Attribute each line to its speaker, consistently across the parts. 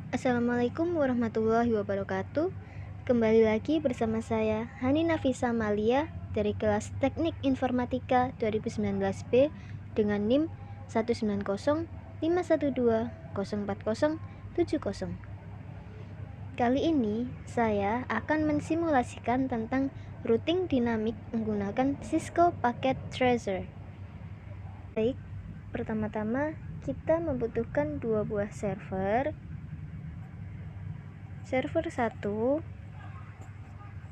Speaker 1: Assalamualaikum warahmatullahi wabarakatuh. Kembali lagi bersama saya Hani Nafisa Malia dari kelas Teknik Informatika 2019B dengan NIM 19051204070. Kali ini saya akan mensimulasikan tentang routing dinamik menggunakan Cisco Packet Tracer. Baik, pertama-tama kita membutuhkan dua buah server 1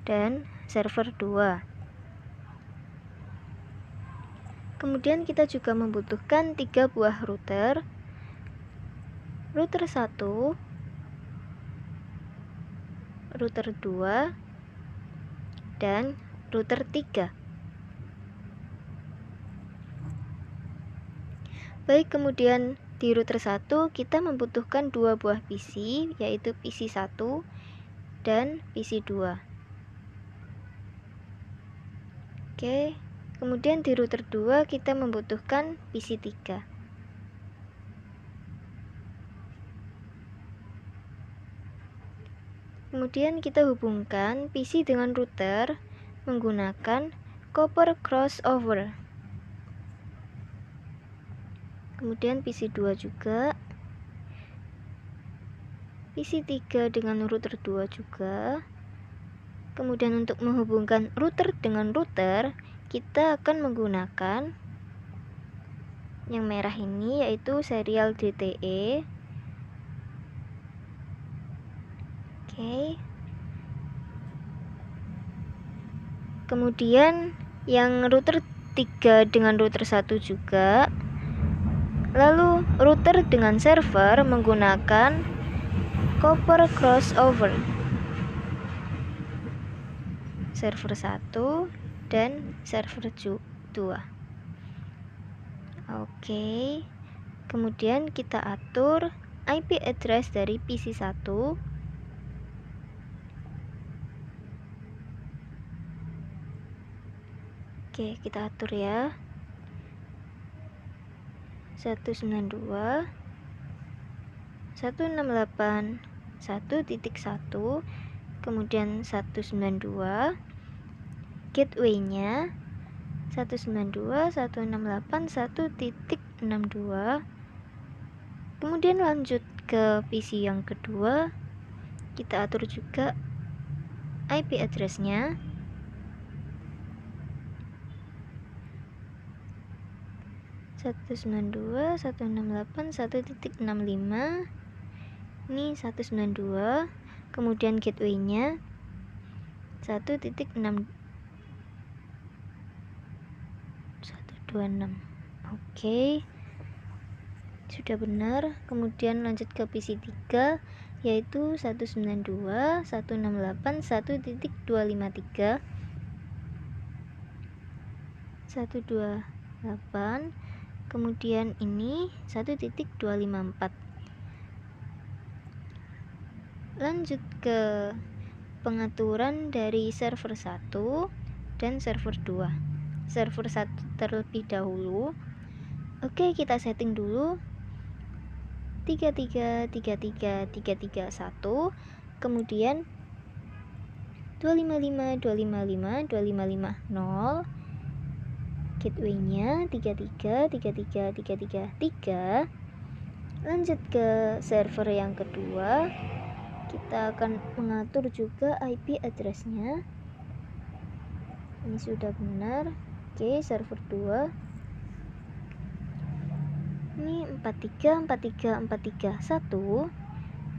Speaker 1: dan server 2. Kemudian kita juga membutuhkan 3 buah router 1, router 2, dan router 3. Baik, kemudian di router 1 kita membutuhkan 2 buah PC, yaitu PC 1 dan PC 2. Oke, kemudian di router 2 kita membutuhkan PC 3. Kemudian kita hubungkan PC dengan router menggunakan copper crossover. Kemudian PC 2 juga, PC 3 dengan router 2 juga. Kemudian untuk menghubungkan router dengan router, kita akan menggunakan yang merah ini, yaitu serial DTE. Oke. Kemudian yang router 3 dengan router 1 juga. Lalu router dengan server menggunakan copper crossover. Server 1 dan server 2. Oke. Kemudian kita atur IP address dari PC 1. Oke, kita atur ya. 192.168.1.1, kemudian 192, gateway-nya 192.168.1.62. Kemudian lanjut ke PC yang kedua, kita atur juga IP address-nya. (192.168.1.65). Ini 192, kemudian gateway-nya 1.126. Oke, sudah benar. Kemudian lanjut ke PC 3, yaitu 192.168.1.253. 128, kemudian ini 1.254. Lanjut ke pengaturan dari server 1 dan server 2. Server 1 terlebih dahulu. Oke, kita setting dulu 33.33.33.1, kemudian 255.255.255.0, gateway-nya 33.33.33.3. Lanjut ke server yang kedua, kita akan mengatur juga IP address-nya. Ini sudah benar. Oke, server 2 ini 43.43.43.1.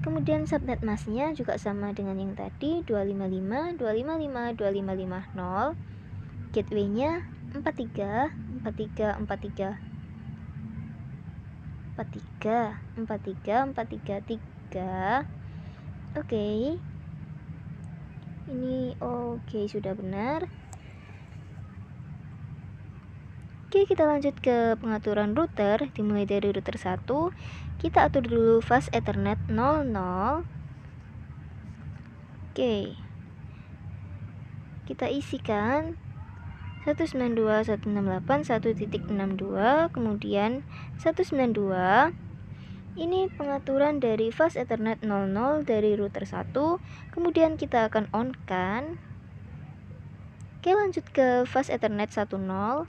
Speaker 1: kemudian subnet mask-nya juga sama dengan yang tadi, 255.255.255.0, gateway-nya 43.43.43.43.43.3. Oke, ini oke, sudah benar. Oke, kita lanjut ke pengaturan router. Dimulai dari router 1, kita atur dulu fast ethernet 00. Oke, kita isikan 192.168.1.62, kemudian 192, Ini pengaturan dari fast Ethernet 00 dari router 1. Kemudian kita akan on kan. Oke, lanjut ke fast Ethernet 10.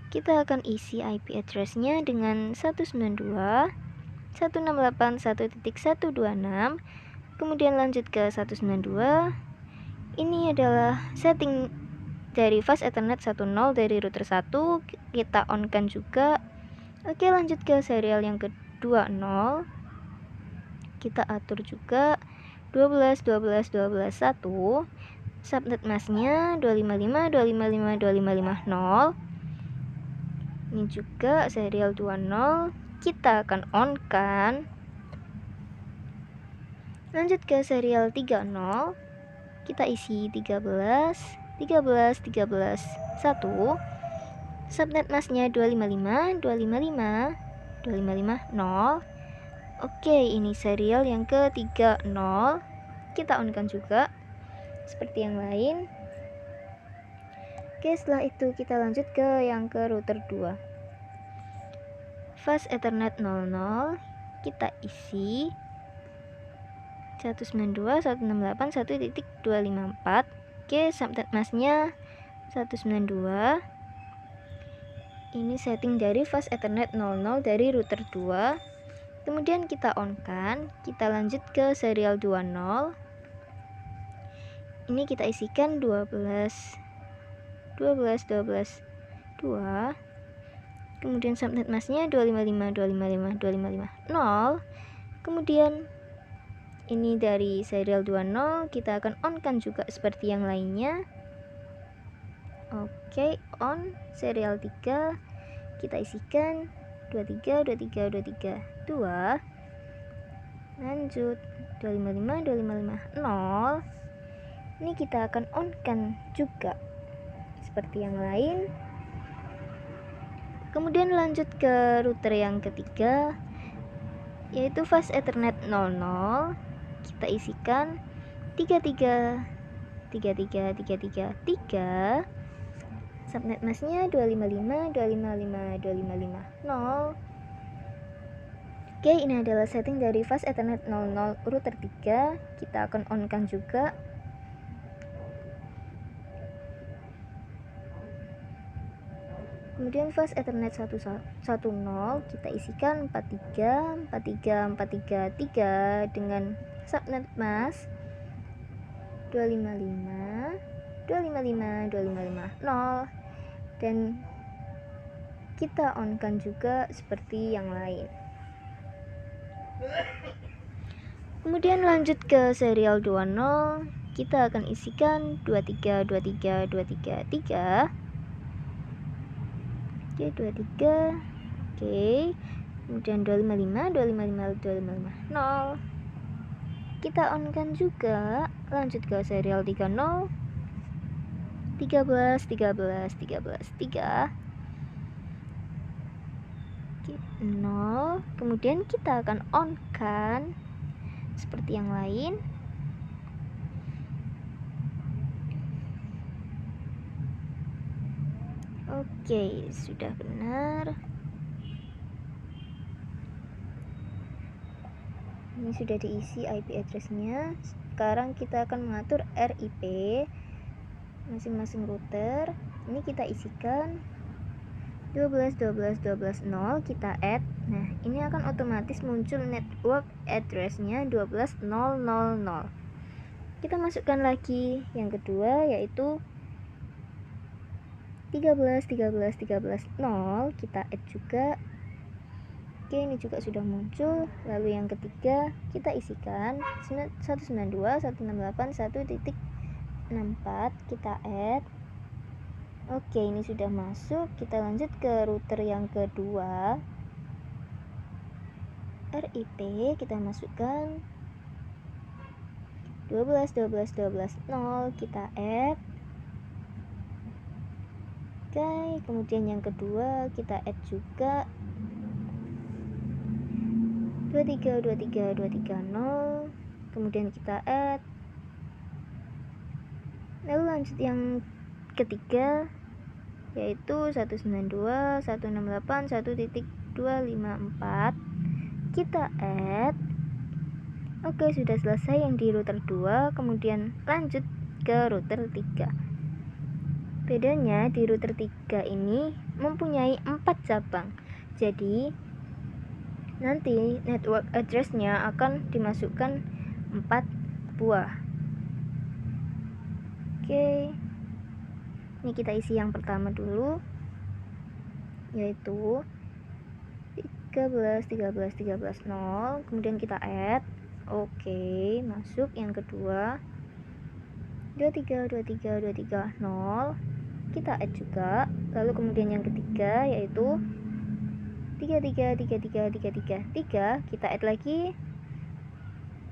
Speaker 1: Kita akan isi IP address-nya dengan 192.168.1.126. Kemudian lanjut ke 192. Ini adalah setting dari fast Ethernet 10 dari router 1. Kita on kan juga. Oke, lanjut ke serial yang ke-20. Kita atur juga 12.12.12.1. Subnet masknya 255.255.255.0. Ini juga serial 20. Kita akan on kan. Lanjut ke serial 30. Kita isi 13 1. Subnet masknya 255.255.255.0. Oke, ini serial yang ke-30. Kita on kan juga seperti yang lain. Oke, setelah itu kita lanjut ke yang ke router 2. Fast Ethernet 00 kita isi 192.168.1.254. Oke, subnet masknya 192. Ini setting dari fast Ethernet 00 dari router 2. Kemudian kita on kan. Kita lanjut ke serial 20. Ini kita isikan 12 2. Kemudian subnet masknya 255.255.255.0. Kemudian ini dari serial 20 kita akan on kan juga seperti yang lainnya. Oke, on serial 3 kita isikan 2. Lanjut 255.255.0. Ini kita akan on kan juga seperti yang lain. Kemudian lanjut ke router yang ketiga, yaitu fast Ethernet 00. Kita isikan 33. Subnet masknya 255.255.255.0. Oke, ini adalah setting dari fast Ethernet 00 router 3. Kita akan on kan juga. Kemudian fast Ethernet 10 kita isikan 43 dengan subnet mask 255.255.255.0 dan kita on kan juga seperti yang lain. Kemudian lanjut ke serial 20. Kita akan isikan 23. Oke, 23. Oke. Kemudian 255.0. Kita on kan juga. Lanjut ke serial 30. 13. 3. Oke, 0. Kemudian kita akan on kan seperti yang lain. Oke, sudah benar. Ini sudah diisi IP address-nya. Sekarang kita akan mengatur RIP masing-masing router. Ini kita isikan 12.12.12.0, kita add. Nah, ini akan otomatis muncul network address-nya 12.0.0.0. Kita masukkan lagi yang kedua, yaitu 13.0. Kita add juga. Oke, ini juga sudah muncul. Lalu yang ketiga kita isikan 192.168.1.64. Kita add. Oke, ini sudah masuk. Kita lanjut ke router yang kedua. RIP kita masukkan 12.12.12.0. Kita add. Oke, kemudian yang kedua kita add juga 23.23.230. Kemudian kita add. Lalu lanjut yang ketiga, yaitu 192.168.1.254. kita add. Oke, sudah selesai yang di router 2, kemudian lanjut ke router 3. Bedanya di router 3 ini mempunyai 4 cabang. Jadi nanti network address-nya akan dimasukkan 4 buah. Oke. Ini kita isi yang pertama dulu, yaitu 13.13.13.0, kemudian kita add. Oke, masuk yang kedua 23.23.23.0, kita add juga. Lalu kemudian yang ketiga yaitu 33.33.33.3, kita add lagi.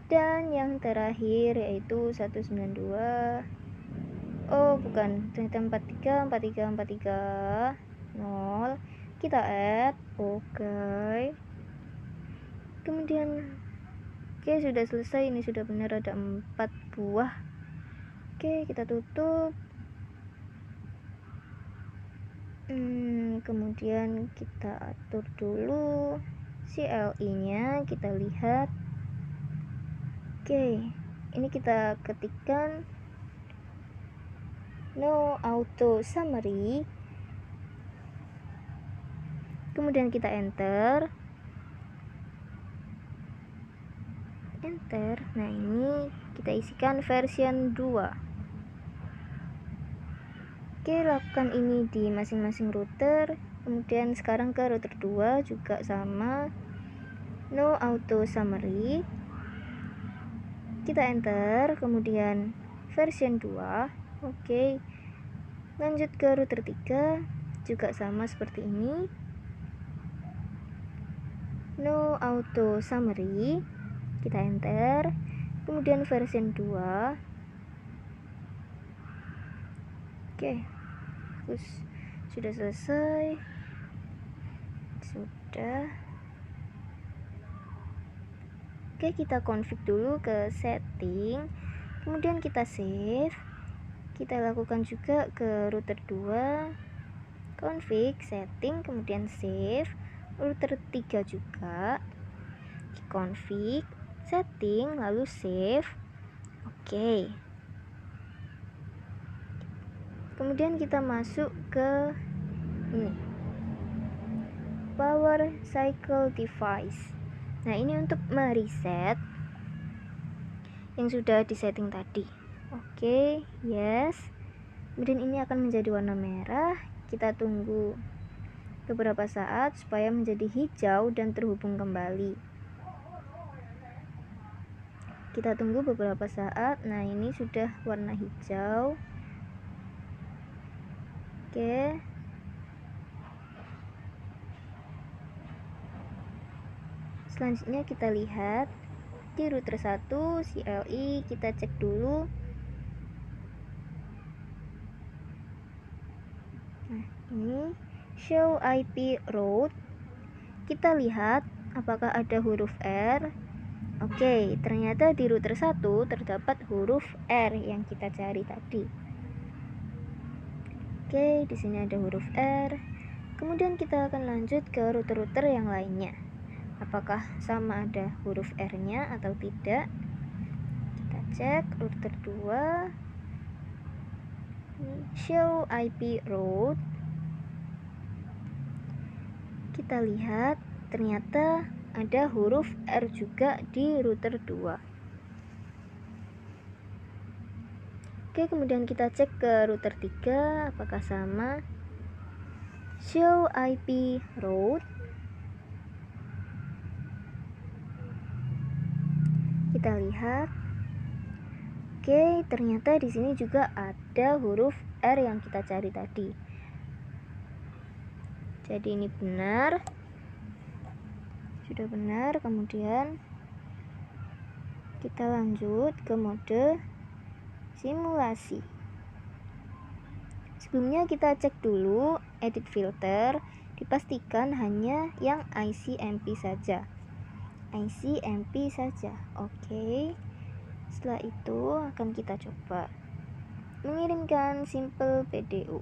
Speaker 1: Dan yang terakhir yaitu 192, oh bukan, ternyata 43.43.43.0, kita add. Oke. Kemudian oke, sudah selesai. Ini sudah benar ada 4 buah. Oke, kita tutup. Kemudian kita atur dulu CLI nya, kita lihat. Oke, ini kita ketikkan no auto summary, kemudian kita enter. Nah, ini kita isikan version 2. Oke, lakukan ini di masing-masing router. Kemudian sekarang ke router 2 juga sama, no auto summary, kita enter, kemudian version 2. Oke, lanjut ke router 3 juga sama seperti ini, no auto summary, kita enter, kemudian version 2. Oke, terus sudah selesai. Sudah. Oke, kita config dulu ke setting, kemudian kita save. Kita lakukan juga ke router 2, config, setting, kemudian save. Router 3 juga config, setting, lalu save. Oke. Kemudian kita masuk ke ini, power cycle device. Nah, ini untuk mereset yang sudah disetting tadi. Oke, yes. Kemudian ini akan menjadi warna merah. Kita tunggu beberapa saat supaya menjadi hijau dan terhubung kembali. Kita tunggu beberapa saat. Nah, ini sudah warna hijau. Oke. Selanjutnya kita lihat di router 1 CLI, kita cek dulu. Nah, ini show IP route. Kita lihat apakah ada huruf R. Oke, ternyata di router 1 terdapat huruf R yang kita cari tadi. Oke, di sini ada huruf R. Kemudian kita akan lanjut ke router-router yang lainnya. Apakah sama ada huruf R-nya atau tidak? Kita cek router 2. Show IP route. Kita lihat ternyata ada huruf R juga di router 2. Oke, kemudian kita cek ke router 3 apakah sama. Show IP route. Kita lihat. Oke, ternyata di sini juga ada huruf R yang kita cari tadi. Jadi ini benar. Sudah benar. Kemudian kita lanjut ke mode simulasi. Sebelumnya kita cek dulu edit filter, dipastikan hanya yang ICMP saja. ICMP saja. Oke. Setelah itu akan kita coba mengirimkan simple PDU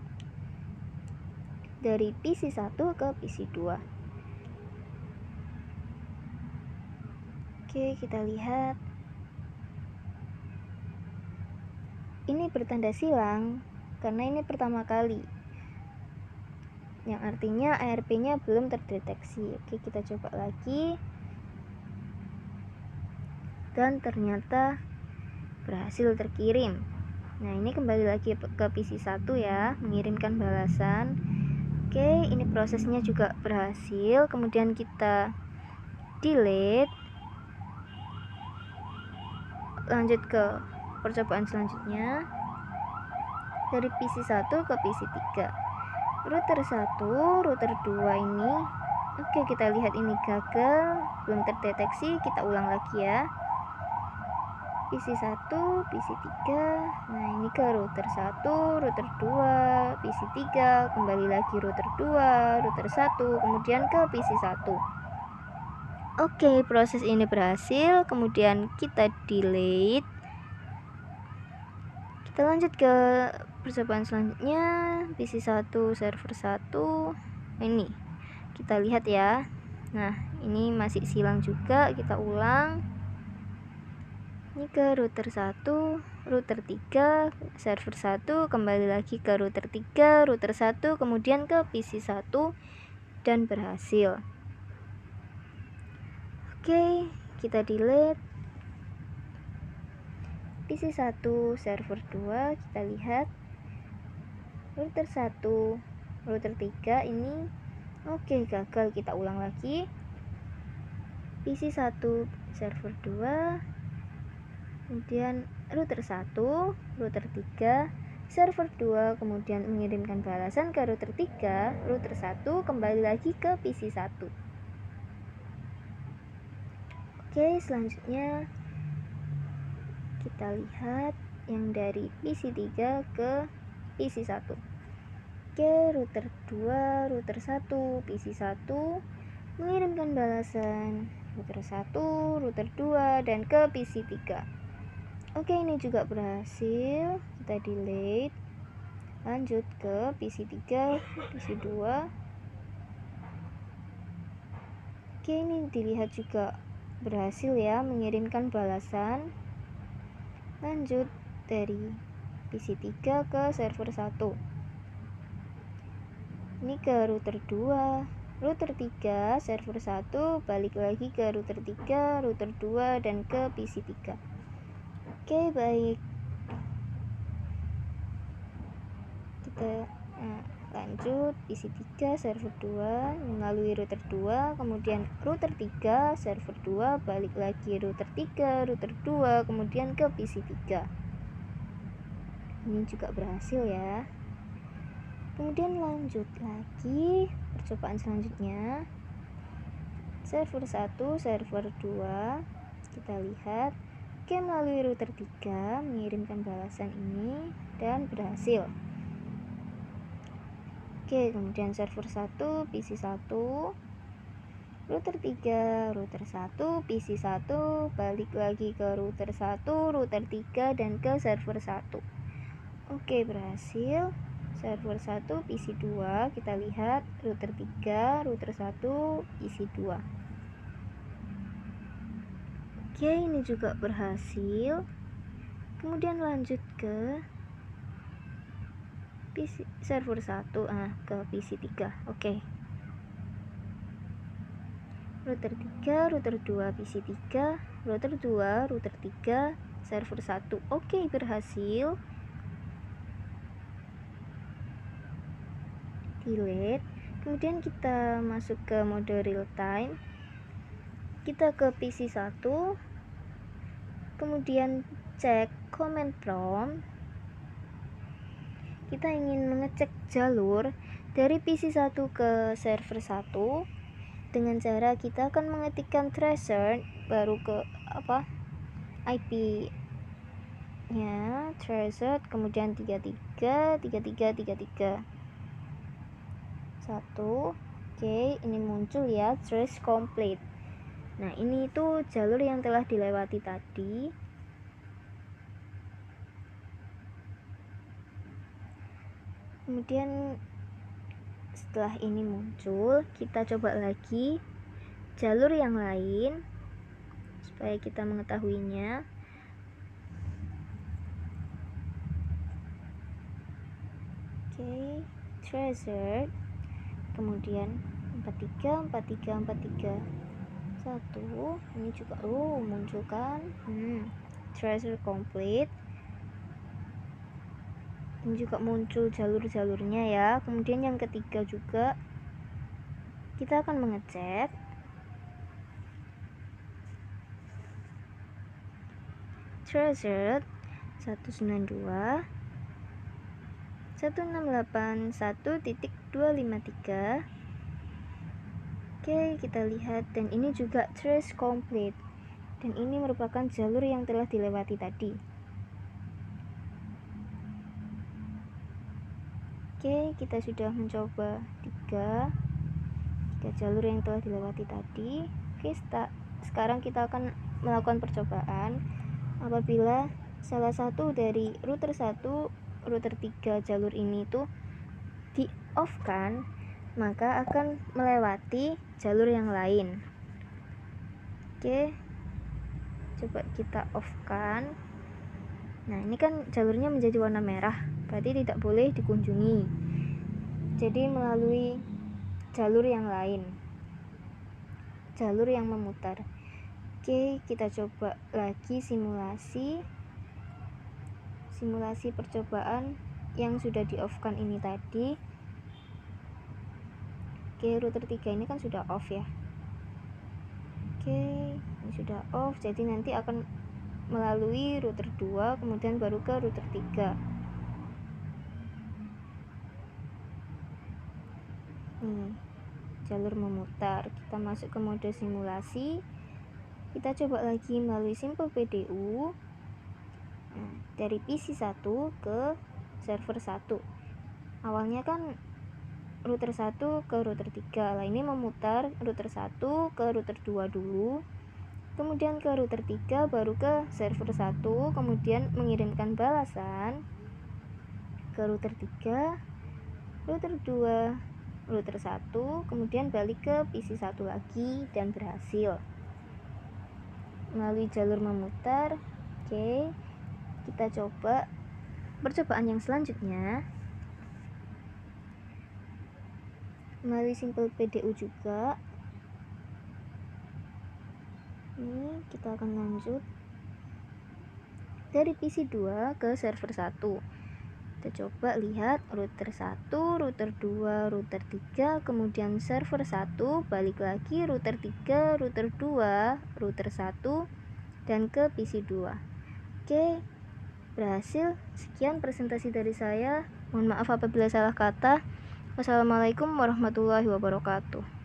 Speaker 1: dari PC 1 ke PC 2. Oke, kita lihat ini bertanda silang karena ini pertama kali, yang artinya ARP-nya belum terdeteksi. Oke, kita coba lagi dan ternyata berhasil terkirim. Nah, ini kembali lagi ke PC1 ya, mengirimkan balasan. Oke, ini prosesnya juga berhasil. Kemudian kita delete, lanjut ke percobaan selanjutnya dari PC1 ke PC3. Router 1, router 2 ini oke, kita lihat ini gagal, belum terdeteksi. Kita ulang lagi ya. PC1, PC3. Nah, ini ke router 1, router 2, PC3, kembali lagi router 2, router 1, kemudian ke PC1. Oke, proses ini berhasil. Kemudian kita delete. Kita lanjut ke percobaan selanjutnya, PC1 server 1. Ini kita lihat ya. Nah, ini masih silang juga. Kita ulang. Ini ke router 1, router 3, server 1, kembali lagi ke router 3, router 1, kemudian ke PC1 dan berhasil. Oke, kita delete. PC1 server 2, kita lihat router 1, router 3 ini oke, gagal. Kita ulang lagi. PC1 server 2, kemudian router 1, router 3, server 2, kemudian mengirimkan balasan ke router 3, router 1, kembali lagi ke PC1. Oke, selanjutnya kita lihat yang dari PC3 ke PC1. Oke, router 2, router 1, PC1 mengirimkan balasan router 1, router 2, dan ke PC3. Oke, ini juga berhasil. Kita delete, lanjut ke PC3, PC2. Oke, ini dilihat juga berhasil ya, mengirimkan balasan. Lanjut dari PC3 ke server 1. Ini ke router 2, router 3, server 1, balik lagi ke router 3, router 2, dan ke PC3. Oke, baik. Kita lanjut PC3 server 2 melalui router 2, kemudian router 3, server 2, balik lagi router 3, router 2, kemudian ke PC3. Ini juga berhasil ya. Kemudian lanjut lagi percobaan selanjutnya. Server 1, server 2, kita lihat. Oke, melalui router 3 mengirimkan balasan ini dan berhasil. Oke, kemudian server 1, PC1, router 3, router 1, PC1, balik lagi ke router 1, router 3, dan ke server 1. Oke, berhasil. Server 1, PC2, kita lihat router 3, router 1, PC2. Oke, ini juga berhasil. Kemudian lanjut ke PC, server 1 ke PC3. Oke. Router 3, router 2, PC3, router 2, router 3, server 1. Oke, berhasil. Delete. Kemudian kita masuk ke mode real time. Kita ke PC1. Kemudian cek command prompt. Kita ingin mengecek jalur dari PC1 ke server 1 dengan cara kita akan mengetikkan tracer baru ke IP nya tracer, kemudian 33 33 33 1. Oke, ini muncul ya trace complete. Nah, ini itu jalur yang telah dilewati tadi. Kemudian setelah ini muncul, kita coba lagi jalur yang lain supaya kita mengetahuinya. Oke, treasure, kemudian 43 1, ini juga muncul kan. Treasure complete, ini juga muncul jalur-jalurnya ya. Kemudian yang ketiga juga kita akan mengecek treasure 192 168.1.253. Oke, kita lihat, dan ini juga trace complete, dan ini merupakan jalur yang telah dilewati tadi. Oke, kita sudah mencoba tiga jalur yang telah dilewati tadi. Oke, sekarang kita akan melakukan percobaan. Apabila salah satu dari router 1, router 3 jalur ini tuh di off kan, maka akan melewati jalur yang lain. Oke, coba kita off kan. Nah, ini kan jalurnya menjadi warna merah, berarti tidak boleh dikunjungi, jadi melalui jalur yang lain, jalur yang memutar. Oke, kita coba lagi simulasi percobaan yang sudah di off kan ini tadi. Oke, router 3 ini kan sudah off ya. Oke, ini sudah off, jadi nanti akan melalui router 2, kemudian baru ke router 3. Jalur memutar. Kita masuk ke mode simulasi, kita coba lagi melalui Simple PDU. Dari PC 1 ke server 1. Awalnya kan router 1 ke router 3. Lah ini memutar router 1 ke router 2 dulu, kemudian ke router 3, baru ke server 1, kemudian mengirimkan balasan ke router 3, router 2, router 1, kemudian balik ke PC 1 lagi, dan berhasil melalui jalur memutar. Oke, kita coba percobaan yang selanjutnya melalui Simple PDU juga. Ini kita akan lanjut dari PC 2 ke server 1. Kita coba lihat router 1, router 2, router 3, kemudian server 1, balik lagi router 3, router 2, router 1, dan ke PC 2. Oke, berhasil. Sekian presentasi dari saya. Mohon maaf apabila salah kata. Wassalamualaikum warahmatullahi wabarakatuh.